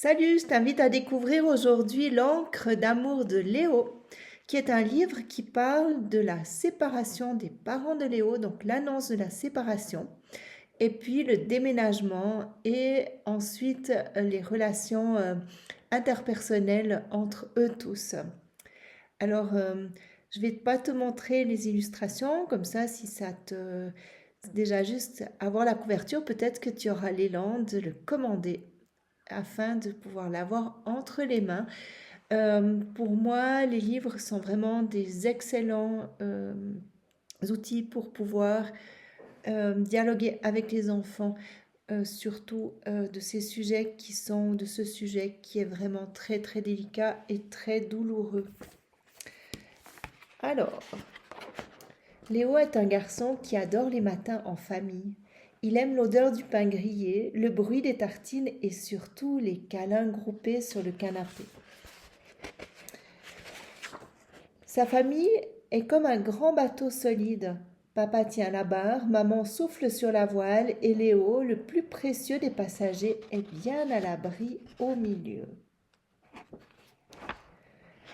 Salut, je t'invite à découvrir aujourd'hui L'encre d'amour de Léo, qui est un livre qui parle de la séparation des parents de Léo, donc l'annonce de la séparation, et puis le déménagement et ensuite les relations interpersonnelles entre eux tous. Alors, je vais pas te montrer les illustrations, comme ça, si ça te... Déjà juste avoir la couverture, peut-être que tu auras l'élan de le commander afin de pouvoir l'avoir entre les mains. Pour moi, les livres sont vraiment des excellents outils pour pouvoir dialoguer avec les enfants, surtout de ces sujets qui sont de ce sujet qui est vraiment très très délicat et très douloureux. Alors, Léo est un garçon qui adore les matins en famille. Il aime l'odeur du pain grillé, le bruit des tartines et surtout les câlins groupés sur le canapé. Sa famille est comme un grand bateau solide. Papa tient la barre, maman souffle sur la voile et Léo, le plus précieux des passagers, est bien à l'abri au milieu.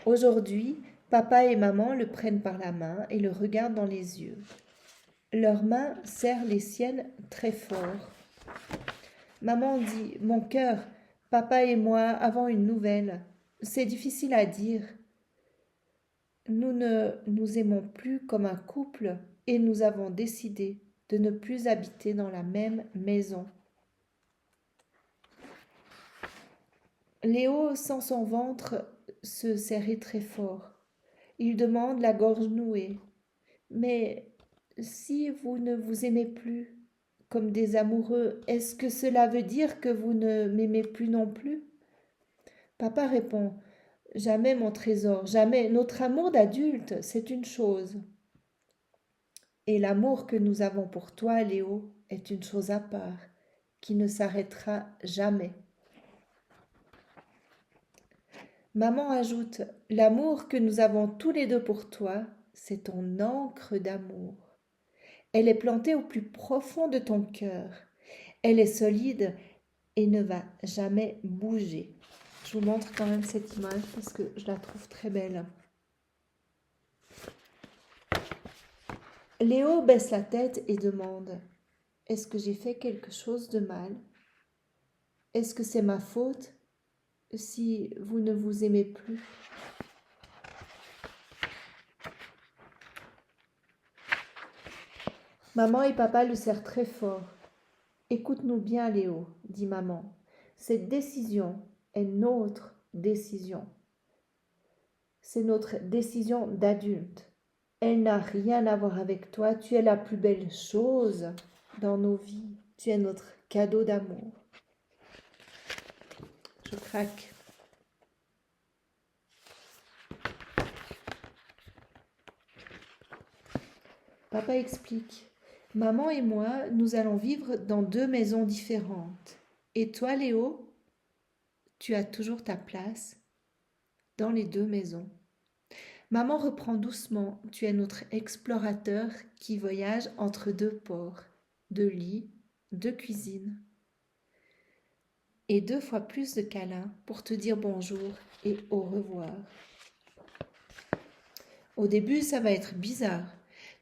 Aujourd'hui, papa et maman le prennent par la main et le regardent dans les yeux. Leurs mains serrent les siennes très fort. Maman dit: Mon cœur, papa et moi avons une nouvelle. C'est difficile à dire. Nous ne nous aimons plus comme un couple et nous avons décidé de ne plus habiter dans la même maison. Léo sent son ventre se serrer très fort. Il demande la gorge nouée. Mais si vous ne vous aimez plus comme des amoureux, est-ce que cela veut dire que vous ne m'aimez plus non plus? Papa répond: Jamais, mon trésor, jamais. Notre amour d'adulte, c'est une chose. Et l'amour que nous avons pour toi, Léo, est une chose à part, qui ne s'arrêtera jamais. Maman ajoute: L'amour que nous avons tous les deux pour toi, c'est ton encre d'amour. Elle est plantée au plus profond de ton cœur. Elle est solide et ne va jamais bouger. Je vous montre quand même cette image parce que je la trouve très belle. Léo baisse la tête et demande: Est-ce que j'ai fait quelque chose de mal? Est-ce que c'est ma faute si vous ne vous aimez plus? Maman et papa le serrent très fort. Écoute-nous bien, Léo, dit maman. Cette décision est notre décision. C'est notre décision d'adulte. Elle n'a rien à voir avec toi. Tu es la plus belle chose dans nos vies. Tu es notre cadeau d'amour. Je craque. Papa explique: Maman et moi, nous allons vivre dans deux maisons différentes. Et toi, Léo, tu as toujours ta place dans les deux maisons. Maman reprend doucement: Tu es notre explorateur qui voyage entre deux ports, deux lits, deux cuisines. Et 2 fois plus de câlins pour te dire bonjour et au revoir. Au début, ça va être bizarre.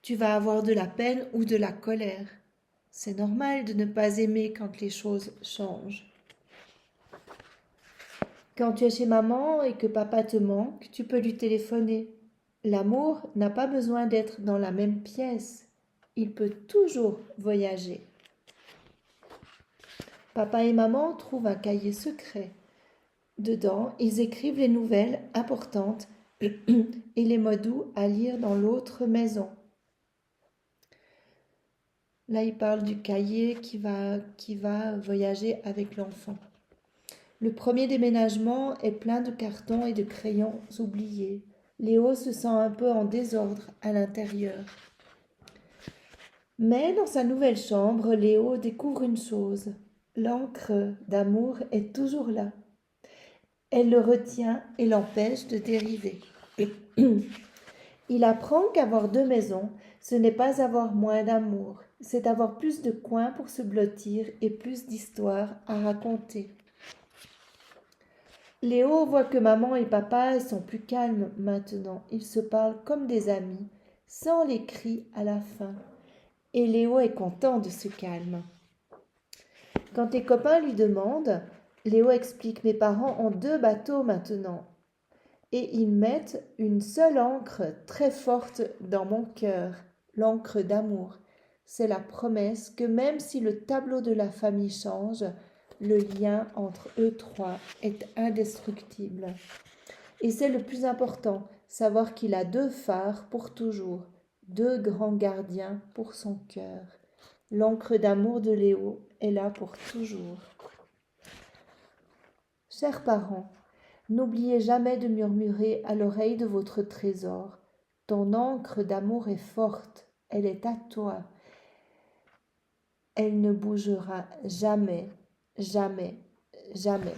Tu vas avoir de la peine ou de la colère. C'est normal de ne pas aimer quand les choses changent. Quand tu es chez maman et que papa te manque, tu peux lui téléphoner. L'amour n'a pas besoin d'être dans la même pièce. Il peut toujours voyager. Papa et maman trouvent un cahier secret. Dedans, ils écrivent les nouvelles importantes et les mots doux à lire dans l'autre maison. Là, il parle du cahier qui va voyager avec l'enfant. Le premier déménagement est plein de cartons et de crayons oubliés. Léo se sent un peu en désordre à l'intérieur. Mais dans sa nouvelle chambre, Léo découvre une chose. L'encre d'amour est toujours là. Elle le retient et l'empêche de dériver. Il apprend qu'avoir deux maisons, ce n'est pas avoir moins d'amour, c'est avoir plus de coins pour se blottir et plus d'histoires à raconter. Léo voit que maman et papa sont plus calmes maintenant. Ils se parlent comme des amis, sans les cris à la fin. Et Léo est content de ce calme. Quand tes copains lui demandent, Léo explique: mes parents ont 2 bateaux maintenant. Et ils mettent une seule encre très forte dans mon cœur, l'encre d'amour. C'est la promesse que même si le tableau de la famille change, le lien entre eux trois est indestructible. Et c'est le plus important, savoir qu'il a 2 phares pour toujours, 2 grands gardiens pour son cœur. L'encre d'amour de Léo est là pour toujours. Chers parents, n'oubliez jamais de murmurer à l'oreille de votre trésor: ton encre d'amour est forte, elle est à toi. Elle ne bougera jamais, jamais, jamais.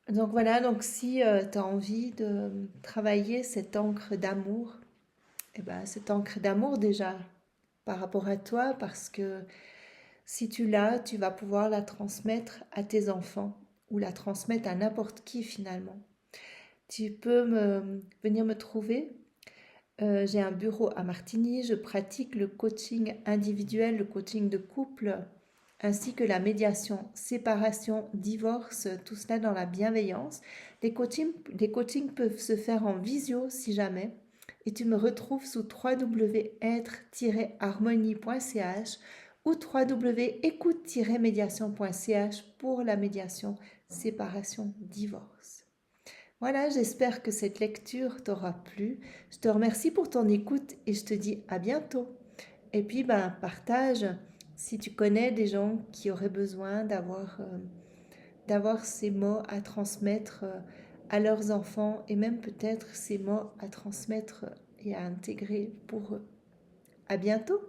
Donc voilà, donc si tu as envie de travailler cette encre d'amour, eh ben, cette encre d'amour déjà par rapport à toi, parce que si tu l'as, tu vas pouvoir la transmettre à tes enfants ou la transmettre à n'importe qui finalement. Tu peux venir me trouver. J'ai un bureau à Martigny. Je pratique le coaching individuel, le coaching de couple, ainsi que la médiation, séparation, divorce, tout cela dans la bienveillance. Les coachings peuvent se faire en visio si jamais. Et tu me retrouves sous www.être-harmonie.ch ou www.écoute-médiation.ch pour la médiation, séparation, divorce. Voilà, j'espère que cette lecture t'aura plu. Je te remercie pour ton écoute et je te dis à bientôt. Et puis, partage si tu connais des gens qui auraient besoin d'avoir ces mots à transmettre à leurs enfants et même peut-être ces mots à transmettre et à intégrer pour eux. À bientôt!